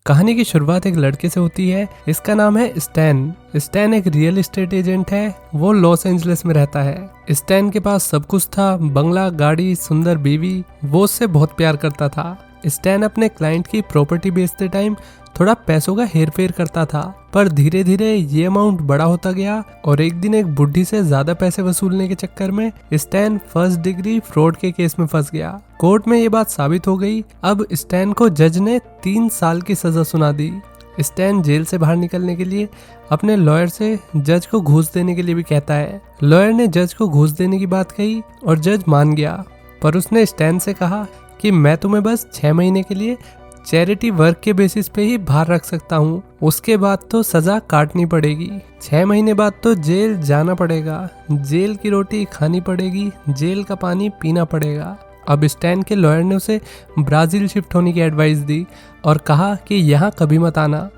कहानी की शुरुआत एक लड़के से होती है। इसका नाम है स्टैन। स्टैन एक रियल एस्टेट एजेंट है। वो लॉस एंजलिस में रहता है। स्टैन के पास सब कुछ था, बंगला, गाड़ी, सुंदर बीवी। वो उससे बहुत प्यार करता था। स्टैन अपने क्लाइंट की प्रॉपर्टी बेचते टाइम थोड़ा पैसों का हेर फेर करता था, पर धीरे धीरे ये अमाउंट बड़ा होता गया और एक दिन एक बुढ़ी से ज्यादा पैसे वसूलने के चक्कर में स्टैन फर्स्ट डिग्री फ्रॉड के केस में फंस गया। कोर्ट में ये बात साबित हो गई। अब स्टैन को जज ने 3 साल की सजा सुना दी। स्टैन जेल से बाहर निकलने के लिए अपने लॉयर से जज को घूस देने के लिए भी कहता है। लॉयर ने जज को घूस देने की बात कही और जज मान गया, पर उसने स्टैन से कहा कि मैं तुम्हें बस 6 महीने के लिए चैरिटी वर्क के बेसिस पे ही बाहर रख सकता हूँ, उसके बाद तो सजा काटनी पड़ेगी। 6 महीने बाद तो जेल जाना पड़ेगा, जेल की रोटी खानी पड़ेगी, जेल का पानी पीना पड़ेगा। अब स्टैन के लॉयर ने उसे ब्राजील शिफ्ट होने की एडवाइस दी और कहा कि यहाँ कभी मत आना,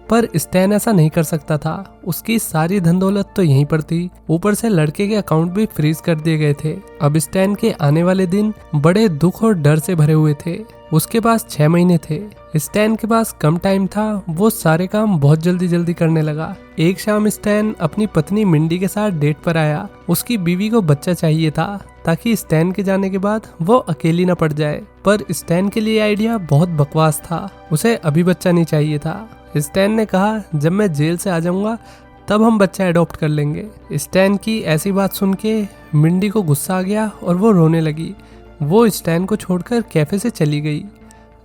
पर स्टैन ऐसा नहीं कर सकता था। उसकी सारी धन दौलत तो यहीं पर थी, ऊपर से लड़के के अकाउंट भी फ्रीज कर दिए गए थे। अब स्टैन के आने वाले दिन बड़े दुख और डर से भरे हुए थे। उसके पास 6 महीने थे। स्टैन के पास कम टाइम था। वो सारे काम बहुत जल्दी जल्दी करने लगा। एक शाम स्टैन अपनी पत्नी मिंडी के साथ डेट पर आया। उसकी बीवी को बच्चा चाहिए था ताकि स्टैन के जाने के बाद वो अकेली न पड़ जाए, पर स्टैन के लिए आइडिया बहुत बकवास था। उसे अभी बच्चा नहीं चाहिए था। स्टैन ने कहा, जब मैं जेल से आ जाऊंगा तब हम बच्चा अडॉप्ट कर लेंगे। स्टैन की ऐसी बात सुन के मिंडी को गुस्सा आ गया और वो रोने लगी। वो स्टैन को छोड़कर कैफे से चली गई।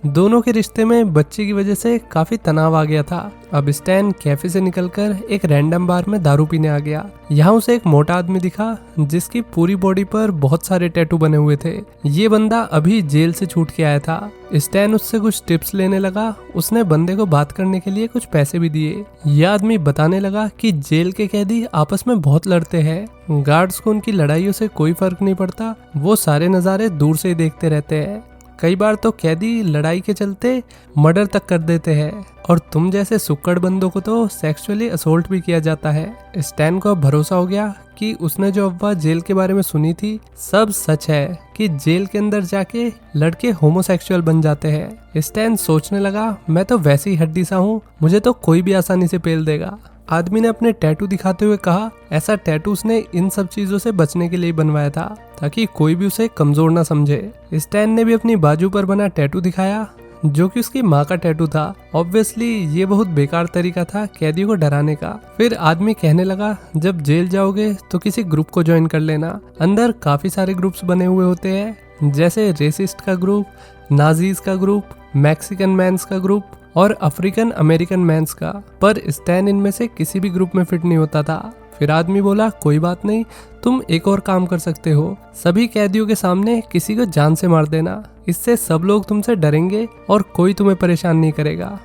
दोनों के रिश्ते में बच्चे की वजह से काफी तनाव आ गया था। अब स्टैन कैफे से निकलकर एक रैंडम बार में दारू पीने आ गया। यहाँ उसे एक मोटा आदमी दिखा जिसकी पूरी बॉडी पर बहुत सारे टैटू बने हुए थे। ये बंदा अभी जेल से छूट के आया था। स्टैन उससे कुछ टिप्स लेने लगा। उसने बंदे को बात करने के लिए कुछ पैसे भी दिए। यह आदमी बताने लगा कि जेल के कैदी आपस में बहुत लड़ते हैं, गार्ड्स को उनकी लड़ाइयों से कोई फर्क नहीं पड़ता, वो सारे नज़ारे दूर से ही देखते रहते हैं। कई बार तो कैदी लड़ाई के चलते मर्डर तक कर देते हैं और तुम जैसे सुक्कड़ बंदों को तो सेक्सुअली असोल्ट भी किया जाता है। स्टैन को अब भरोसा हो गया कि उसने जो अफवाह जेल के बारे में सुनी थी सब सच है, कि जेल के अंदर जाके लड़के होमोसेक्सुअल बन जाते हैं। स्टैन सोचने लगा, मैं तो वैसे ही हड्डी सा हूँ, मुझे तो कोई भी आसानी से पेल देगा। आदमी ने अपने टैटू दिखाते हुए कहा, ऐसा टैटू उसने इन सब चीजों से बचने के लिए बनवाया था ताकि कोई भी उसे कमजोर ना समझे। स्टैन ने भी अपनी बाजू पर बना टैटू दिखाया जो कि उसकी माँ का टैटू था। ऑब्वियसली ये बहुत बेकार तरीका था कैदियों को डराने का। फिर आदमी कहने लगा, जब जेल जाओगे तो किसी ग्रुप को ज्वाइन कर लेना। अंदर काफी सारे ग्रुप्स बने हुए होते हैं, जैसे रेसिस्ट का ग्रुप, नाजीज का ग्रुप, मैक्सिकन मैंस का ग्रुप और अफ्रीकन अमेरिकन मैंस का, पर स्टैन इनमें से किसी भी ग्रुप में फिट नहीं होता था। फिर आदमी बोला, कोई बात नहीं, तुम एक और काम कर सकते हो, सभी कैदियों के सामने किसी को जान से मार देना, इससे सब लोग तुमसे डरेंगे और कोई तुम्हें परेशान नहीं करेगा।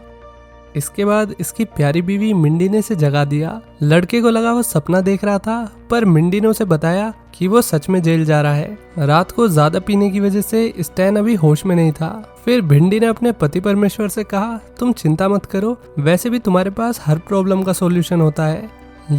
इसके बाद इसकी प्यारी बीवी मिंडी ने इसे जगा दिया। लड़के को लगा वो सपना देख रहा था, पर मिंडी ने उसे बताया कि वो सच में जेल जा रहा है। रात को ज्यादा पीने की वजह से स्टैन अभी होश में नहीं था। फिर भिंडी ने अपने पति परमेश्वर से कहा, तुम चिंता मत करो, वैसे भी तुम्हारे पास हर प्रॉब्लम का सॉल्यूशन होता है।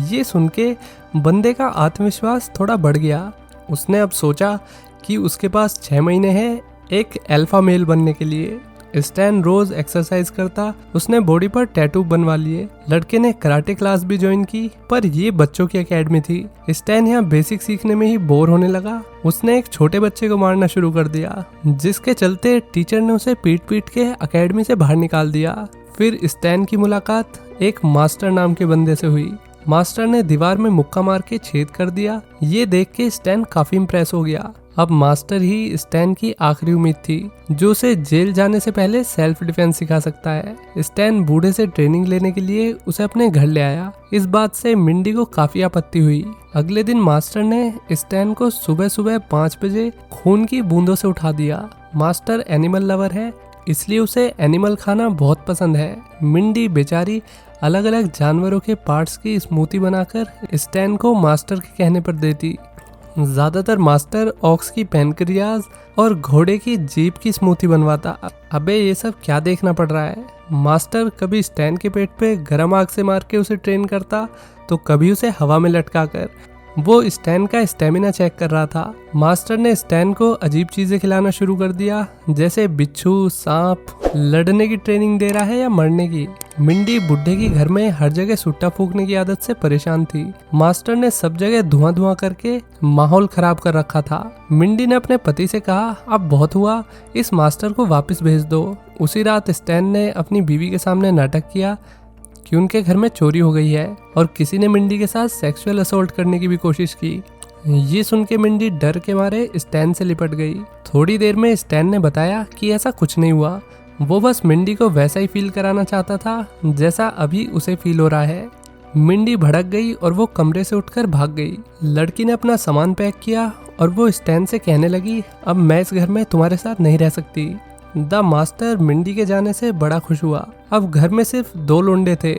ये सुन के बंदे का आत्मविश्वास थोड़ा बढ़ गया। उसने अब सोचा कि उसके पास 6 महीने हैं एक अल्फा मेल बनने के लिए। स्टैन रोज एक्सरसाइज करता, उसने बॉडी पर टैटू बनवा लिए। लड़के ने कराटे क्लास भी ज्वाइन की, पर ये बच्चों की एकेडमी थी। स्टैन यहाँ बेसिक सीखने में ही बोर होने लगा। उसने एक छोटे बच्चे को मारना शुरू कर दिया, जिसके चलते टीचर ने उसे पीट पीट के एकेडमी से बाहर निकाल दिया। फिर स्टैन की मुलाकात एक मास्टर नाम के बंदे से हुई। मास्टर ने दीवार में मुक्का मार के छेद कर दिया। ये देख के स्टैन काफी इम्प्रेस हो गया। अब मास्टर ही स्टैन की आखिरी उम्मीद थी, जो उसे जेल जाने से पहले सेल्फ डिफेंस सिखा सकता है। स्टैन बूढ़े से ट्रेनिंग लेने के लिए उसे अपने घर ले आया। इस बात से मिंडी को काफी आपत्ति हुई। अगले दिन मास्टर ने स्टैन को सुबह सुबह 5 बजे खून की बूंदों से उठा दिया। मास्टर एनिमल लवर है, इसलिए उसे एनिमल खाना बहुत पसंद है। मिंडी बेचारी अलग अलग जानवरों के पार्ट्स की स्मूथी बनाकर स्टैन को मास्टर के कहने पर देती। ज्यादातर मास्टर ऑक्स की पैनक्रियाज और घोड़े की जीभ की स्मूथी बनवाता। अबे ये सब क्या देखना पड़ रहा है। मास्टर कभी स्टैन के पेट पे गर्म आग से मार के उसे ट्रेन करता, तो कभी उसे हवा में लटका कर। वो स्टैन का स्टेमिना चेक कर रहा था। मास्टर ने स्टैन को अजीब चीजें खिलाना शुरू कर दिया, जैसे बिच्छू, सांप। लड़ने की ट्रेनिंग दे रहा है या मरने की। मिंडी बुढ़े की घर में हर जगह सुट्टा फूकने की आदत से परेशान थी। मास्टर ने सब जगह धुआं धुआं करके माहौल खराब कर रखा था। मिंडी ने अपने पति से कहा, अब बहुत हुआ, इस मास्टर को वापस भेज दो। उसी रात स्टैन ने अपनी बीवी के सामने नाटक किया कि उनके घर में चोरी हो गई है और किसी ने मिंडी के साथ सेक्सुअल असोल्ट करने की भी कोशिश की। ये सुन के मिंडी डर के मारे स्टैन से लिपट गई। थोड़ी देर में स्टैन ने बताया कि ऐसा कुछ नहीं हुआ, वो बस मिंडी को वैसा ही फील कराना चाहता था जैसा अभी उसे फील हो रहा है। मिंडी भड़क गई और वो कमरे से उठकर भाग गई। लड़की ने अपना सामान पैक किया और वो स्टैन से कहने लगी, अब मैं इस घर में तुम्हारे साथ नहीं रह सकती। द मास्टर मिंडी के जाने से बड़ा खुश हुआ। अब घर में सिर्फ 2 लोंडे थे,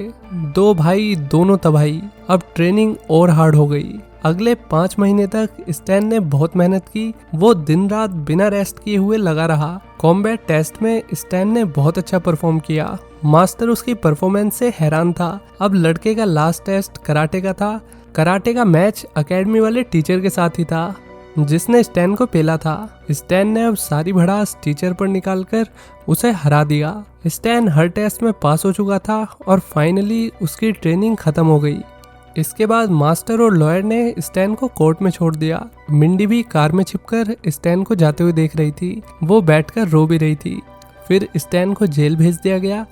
2 भाई, दोनों तबाही। अब ट्रेनिंग और हार्ड हो गई। अगले 5 महीने तक स्टैन ने बहुत मेहनत की। वो दिन रात बिना रेस्ट किए हुए लगा रहा। कॉम्बैट टेस्ट में स्टैन ने बहुत अच्छा परफॉर्म किया। मास्टर उसकी परफॉर्मेंस से हैरान था। अब लड़के का लास्ट टेस्ट कराटे का था। कराटे का मैच एकेडमी वाले टीचर के साथ ही था जिसने स्टैन को पेला था। स्टैन ने अब सारी भड़ास टीचर पर निकालकर उसे हरा दिया। स्टैन हर टेस्ट में पास हो चुका था और फाइनली उसकी ट्रेनिंग खत्म हो गई। इसके बाद मास्टर और लॉयर ने स्टैन को कोर्ट में छोड़ दिया। मिंडी भी कार में छिपकर स्टैन को जाते हुए देख रही थी। वो बैठकर रो भी रही थी। फिर स्टैन को जेल भेज दिया गया।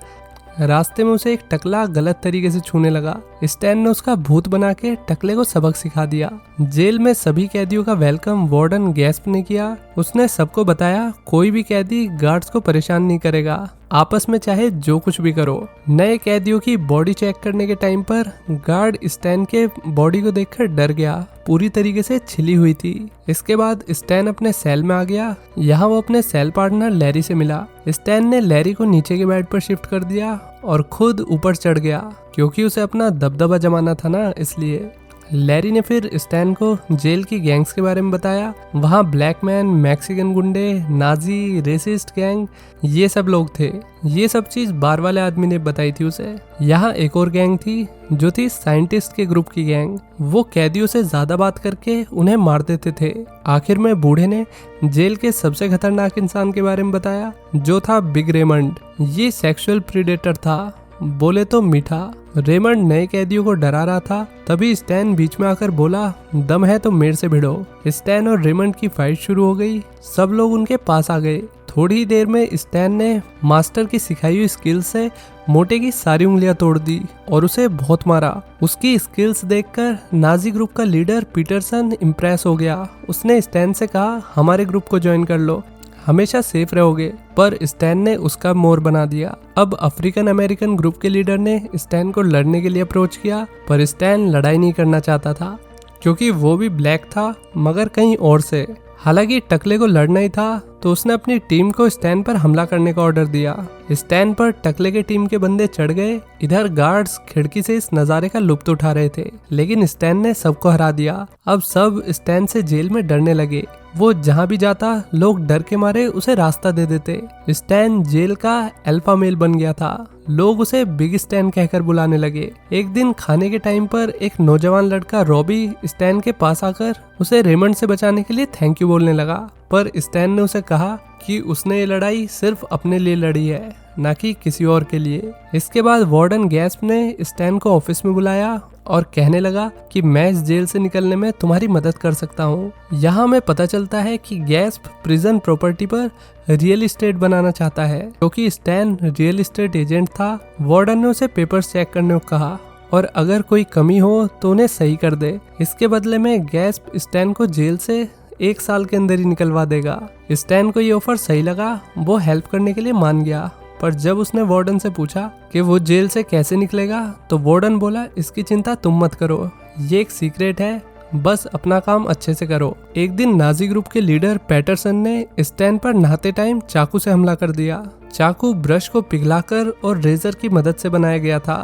रास्ते में उसे एक टकला गलत तरीके से छूने लगा। स्टैन ने उसका भूत बना के टकले को सबक सिखा दिया। जेल में सभी कैदियों का वेलकम वार्डन गैस्प ने किया। उसने सबको बताया, कोई भी कैदी गार्ड्स को परेशान नहीं करेगा, आपस में चाहे जो कुछ भी करो। नए कैदियों की बॉडी चेक करने के टाइम पर गार्ड स्टैन के बॉडी को देखकर डर गया। पूरी तरीके से छिली हुई थी। इसके बाद स्टैन अपने सेल में आ गया। यहाँ वो अपने सेल पार्टनर लैरी से मिला। स्टैन ने लैरी को नीचे के बेड पर शिफ्ट कर दिया और खुद ऊपर चढ़ गया, क्योंकि उसे अपना दबदबा जमाना था ना, इसलिए। लैरी ने फिर स्टैन को जेल की गैंग्स के बारे में बताया। वहाँ ब्लैक मैन, मैक्सिकन गुंडे, नाजी, रेसिस्ट गैंग, ये सब लोग थे। ये सब चीज बार वाले आदमी ने बताई थी उसे। यहाँ एक और गैंग थी जो थी साइंटिस्ट के ग्रुप की गैंग। वो कैदियों से ज्यादा बात करके उन्हें मार देते थे। आखिर में बूढ़े ने जेल के सबसे खतरनाक इंसान के बारे में बताया, जो था बिग रेमंड। ये सेक्सुअल प्रीडेटर था, बोले तो मीठा। रेमंड नए कैदियों को डरा रहा था। तभी स्टैन बीच में आकर बोला, दम है तो मेरे से भिड़ो। स्टैन और रेमंड की फाइट शुरू हो गई। सब लोग उनके पास आ गए। थोड़ी ही देर में स्टैन ने मास्टर की सिखाई हुई स्किल से मोटे की सारी उंगलियां तोड़ दी और उसे बहुत मारा। उसकी स्किल्स देखकर नाजी ग्रुप का लीडर पीटरसन इम्प्रेस हो गया। उसने स्टैन से कहा, हमारे ग्रुप को ज्वाइन कर लो, हमेशा सेफ रहोगे। पर स्टैन ने उसका मोर बना दिया। अब अफ्रीकन अमेरिकन ग्रुप के लीडर ने स्टैन को लड़ने के लिए अप्रोच किया, पर स्टैन लड़ाई नहीं करना चाहता था, क्योंकि वो भी ब्लैक था, मगर कहीं और से। हालांकि टकले को लड़ना ही था, तो उसने अपनी टीम को स्टैन पर हमला करने का ऑर्डर दिया। स्टैन पर टकले के टीम के बंदे चढ़ गए। इधर गार्ड्स खिड़की से इस नजारे का लुत्फ उठा रहे थे, लेकिन स्टैन ने सबको हरा दिया। अब सब स्टैन से जेल में डरने लगे। वो जहाँ भी जाता, लोग डर के मारे उसे रास्ता दे देते। स्टैन जेल का अल्फा मेल बन गया था। लोग उसे बिग स्टैन कहकर बुलाने लगे। एक दिन खाने के टाइम पर एक नौजवान लड़का रॉबी स्टैन के पास आकर उसे रेमंड से बचाने के लिए थैंक यू बोलने लगा, पर स्टैन ने उसे कहा कि उसने ये लड़ाई सिर्फ अपने लिए लड़ी है, ना कि किसी और के लिए। इसके बाद वार्डन गैस्प ने स्टैन को ऑफिस में बुलाया और कहने लगा कि मैं इस जेल से निकलने में तुम्हारी मदद कर सकता हूँ। यहाँ हमें पता चलता है कि गैस्प प्रिजन प्रॉपर्टी पर रियल एस्टेट बनाना चाहता है, क्योंकि स्टैन रियल एस्टेट एजेंट था। वार्डन ने उसे पेपर्स चेक करने को कहा और अगर कोई कमी हो तो उन्हें सही कर दे। इसके बदले में गैस्प स्टैन को जेल से 1 साल के अंदर ही निकलवा देगा। स्टैन को ये ऑफर सही लगा, वो हेल्प करने के लिए मान गया। पर जब उसने वार्डन से पूछा कि वो जेल से कैसे निकलेगा, तो वार्डन बोला, इसकी चिंता तुम मत करो, ये एक सीक्रेट है, बस अपना काम अच्छे से करो। एक दिन नाजी ग्रुप के लीडर पैटरसन ने स्टैन पर नहाते टाइम चाकू से हमला कर दिया। चाकू ब्रश को पिघलाकर और रेजर की मदद से बनाया गया था,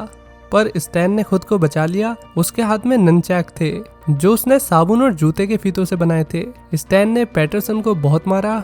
पर स्टैन ने खुद को बचा लिया। उसके हाथ में ननचैक थे, जो उसने साबुन और जूते के फीतों से बनाए थे। स्टैन ने पैटरसन को बहुत मारा।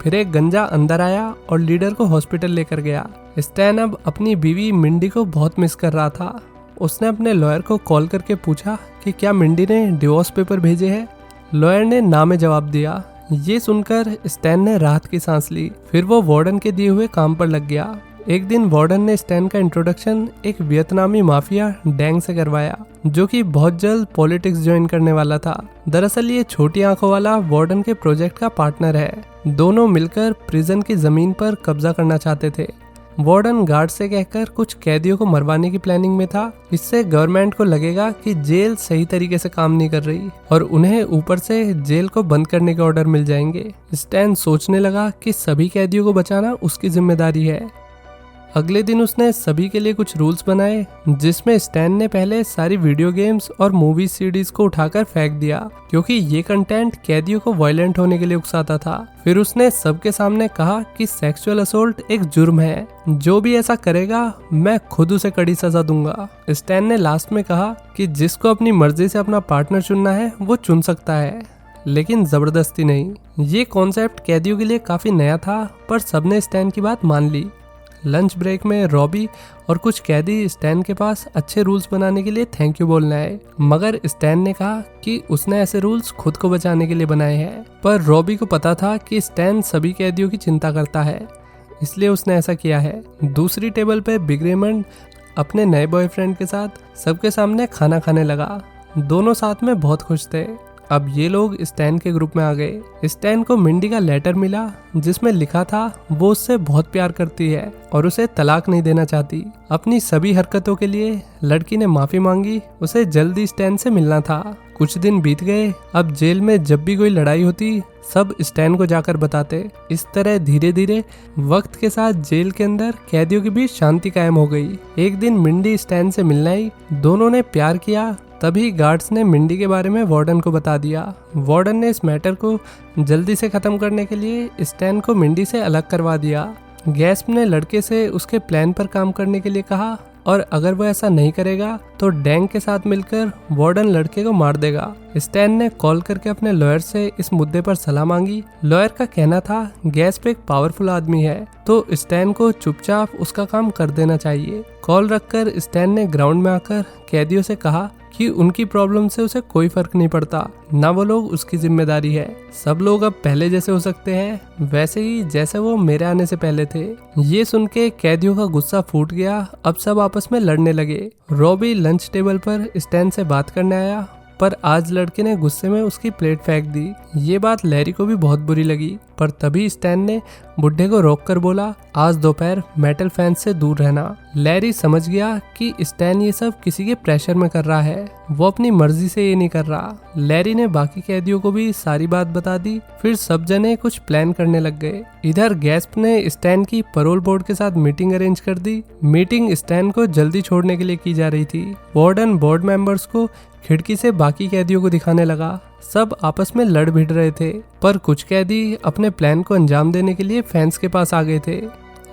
फिर एक गंजा अंदर आया और लीडर को हॉस्पिटल लेकर गया। स्टैन अब अपनी बीवी मिंडी को बहुत मिस कर रहा था। उसने अपने लॉयर को कॉल करके पूछा कि क्या मिंडी ने डिवोर्स पेपर भेजे हैं। लॉयर ने ना में जवाब दिया। ये सुनकर स्टैन ने राहत की सांस ली। फिर वो वार्डन के दिए हुए काम पर लग गया। एक दिन वार्डन ने स्टैन का इंट्रोडक्शन एक वियतनामी माफिया डैंग से करवाया, जो कि बहुत जल्द पॉलिटिक्स ज्वाइन करने वाला था। दरअसल ये छोटी आंखों वाला वार्डन के प्रोजेक्ट का पार्टनर है। दोनों मिलकर प्रिजन की जमीन पर कब्जा करना चाहते थे। वार्डन गार्ड से कहकर कुछ कैदियों को मरवाने की प्लानिंग में था। इससे गवर्नमेंट को लगेगा कि जेल सही तरीके से काम नहीं कर रही और उन्हें ऊपर से जेल को बंद करने के ऑर्डर मिल जाएंगे। स्टैन सोचने लगा कि सभी कैदियों को बचाना उसकी जिम्मेदारी है। अगले दिन उसने सभी के लिए कुछ रूल्स बनाए, जिसमें स्टैन ने पहले सारी वीडियो गेम्स और मूवी सीडीज को उठाकर फेंक दिया, क्योंकि ये कंटेंट कैदियों को वायलेंट होने के लिए उकसाता था। फिर उसने सबके सामने कहा कि सेक्सुअल असोल्ट एक जुर्म है, जो भी ऐसा करेगा मैं खुद उसे कड़ी सजा दूंगा। स्टैन ने लास्ट में कहा कि जिसको अपनी मर्जी से अपना पार्टनर चुनना है वो चुन सकता है, लेकिन जबरदस्ती नहीं। ये कॉन्सेप्ट कैदियों के लिए काफी नया था, पर सबने स्टैन की बात मान ली। लंच ब्रेक में रॉबी और कुछ कैदी स्टैन के पास अच्छे रूल्स बनाने के लिए थैंक यू बोलने आए, मगर स्टैन ने कहा कि उसने ऐसे रूल्स खुद को बचाने के लिए बनाए हैं। पर रॉबी को पता था कि स्टैन सभी कैदियों की चिंता करता है, इसलिए उसने ऐसा किया है। दूसरी टेबल पे बिग रेमंड अपने नए बॉयफ्रेंड के साथ सबके सामने खाना खाने लगा। दोनों साथ में बहुत खुश थे। अब ये लोग स्टैन के ग्रुप में आ गए। स्टैन को मिंडी का लेटर मिला, जिसमें लिखा था वो उससे बहुत प्यार करती है और उसे तलाक नहीं देना चाहती। अपनी सभी हरकतों के लिए लड़की ने माफी मांगी। उसे जल्दी स्टैन से मिलना था। कुछ दिन बीत गए। अब जेल में जब भी कोई लड़ाई होती, सब स्टैन को जाकर बताते। इस तरह धीरे धीरे वक्त के साथ जेल के अंदर कैदियों के बीच शांति कायम हो गई। एक दिन मिंडी स्टैन से मिलने आई। दोनों ने प्यार किया। तभी गार्ड्स ने मिंडी के बारे में वार्डन को बता दिया। वार्डन ने इस मैटर को जल्दी से खत्म करने के लिए स्टैन को मिंडी से अलग करवा दिया। गैस्प ने लड़के से उसके प्लान पर काम करने के लिए कहा, और अगर वो ऐसा नहीं करेगा तो डैंग के साथ मिलकर वार्डन लड़के को मार देगा। स्टैन ने कॉल करके अपने लॉयर से इस मुद्दे पर सलाह मांगी। लॉयर का कहना था गैस्प एक पावरफुल आदमी है, तो स्टैन को चुपचाप उसका काम कर देना चाहिए। कॉल रखकर स्टैन ने ग्राउंड में आकर कैदियों से कहा कि उनकी प्रॉब्लम से उसे कोई फर्क नहीं पड़ता, ना वो लोग उसकी जिम्मेदारी है। सब लोग अब पहले जैसे हो सकते हैं, वैसे ही जैसे वो मेरे आने से पहले थे। ये सुन के कैदियों का गुस्सा फूट गया। अब सब आपस में लड़ने लगे। रॉबी लंच टेबल पर स्टैन से बात करने आया, पर आज लड़के ने गुस्से में उसकी प्लेट फेंक दी। ये बात लैरी को भी बहुत बुरी लगी, पर तभी स्टैन ने बुढ़े को रोककर बोला, आज दोपहर मेटल फैंस से दूर रहना। लैरी समझ गया कि स्टैन ये सब किसी के प्रेशर में कर रहा है, वो अपनी मर्जी से ये नहीं कर रहा। लैरी ने बाकी कैदियों को भी सारी बात बता दी। फिर सब जने कुछ प्लान करने लग गए। इधर गैस्प ने स्टैन की पैरोल बोर्ड के साथ मीटिंग अरेंज कर दी। मीटिंग स्टैन को जल्दी छोड़ने के लिए की जा रही थी। वार्डन बोर्ड मेंबर्स को खिड़की से बाकी कैदियों को दिखाने लगा। सब आपस में लड़ भिड़ रहे थे, पर कुछ कैदी अपने प्लान को अंजाम देने के लिए फैंस के पास आ गए थे।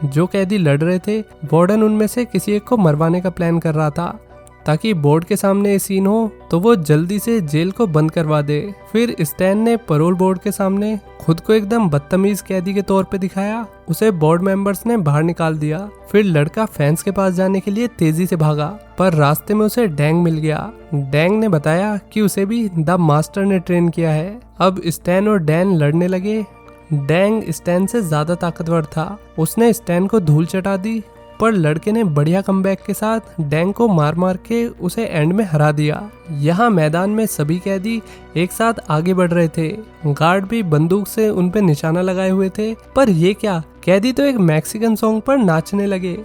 जो कैदी लड़ रहे थे, वार्डन उनमें से किसी एक को मरवाने का प्लान कर रहा था, ताकि बोर्ड के सामने ये सीन हो तो वो जल्दी से जेल को बंद करवा दे। फिर स्टैन ने पैरोल बोर्ड के सामने खुद को एकदम बदतमीज कैदी के तौर पे दिखाया। उसे बोर्ड मेंबर्स ने बाहर निकाल दिया। फिर लड़का फैंस के पास जाने के लिए तेजी से भागा, पर रास्ते में उसे डैंग मिल गया। डैंग ने बताया कि उसे भी द मास्टर ने ट्रेन किया है। अब स्टैन और डैन लड़ने लगे। डैंग स्टैन से ज्यादा ताकतवर था। उसने स्टैन को धूल चटा दी, पर लड़के ने बढ़िया कमबैक के साथ डैंग को मार मार के उसे एंड में हरा दिया। यहाँ मैदान में सभी कैदी एक साथ आगे बढ़ रहे थे। गार्ड भी बंदूक से उन पे निशाना लगाए हुए थे, पर ये क्या, कैदी तो एक मैक्सिकन सॉन्ग पर नाचने लगे।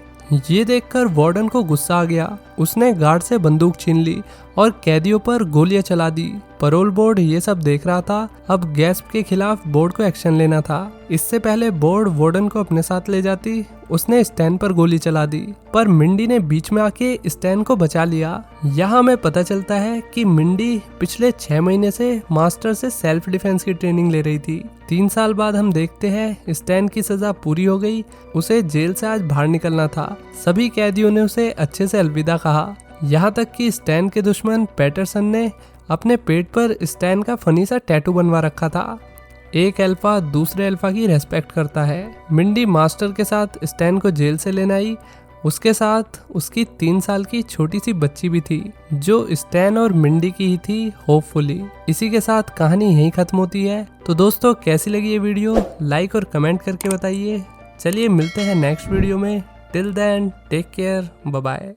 ये देखकर वार्डन को गुस्सा आ गया। उसने गार्ड से बंदूक छीन ली और कैदियों पर गोलियां चला दी। पैरोल बोर्ड ये सब देख रहा था। अब गैस्प के खिलाफ बोर्ड को एक्शन लेना था। इससे पहले बोर्ड वार्डन को अपने साथ ले जाती। उसने स्टैन पर गोली चला दी, पर मिंडी ने बीच में आके स्टैन को बचा लिया। यहाँ हमें पता चलता है कि मिंडी पिछले 6 महीने से मास्टर से सेल्फ डिफेंस की ट्रेनिंग ले रही थी। 3 साल बाद हम देखते हैं स्टैन की सजा पूरी हो गई। उसे जेल से आज बाहर निकलना था। सभी कैदियों ने उसे अच्छे से अलविदा कहा, यहाँ तक कि स्टैन के दुश्मन पैटरसन ने अपने पेट पर स्टैन का फनी सा टैटू बनवा रखा था। एक अल्फा दूसरे अल्फा की रेस्पेक्ट करता है। मिंडी मास्टर के साथ स्टैन को जेल से लेने आई उसके साथ उसकी 3 साल की छोटी सी बच्ची भी थी जो स्टैन और मिंडी की ही थी होपफुली। इसी के साथ कहानी यहीं खत्म होती है। तो दोस्तों कैसी लगी ये वीडियो लाइक और कमेंट करके बताइए। चलिए मिलते हैं नेक्स्ट वीडियो में। Till then take care, bye bye.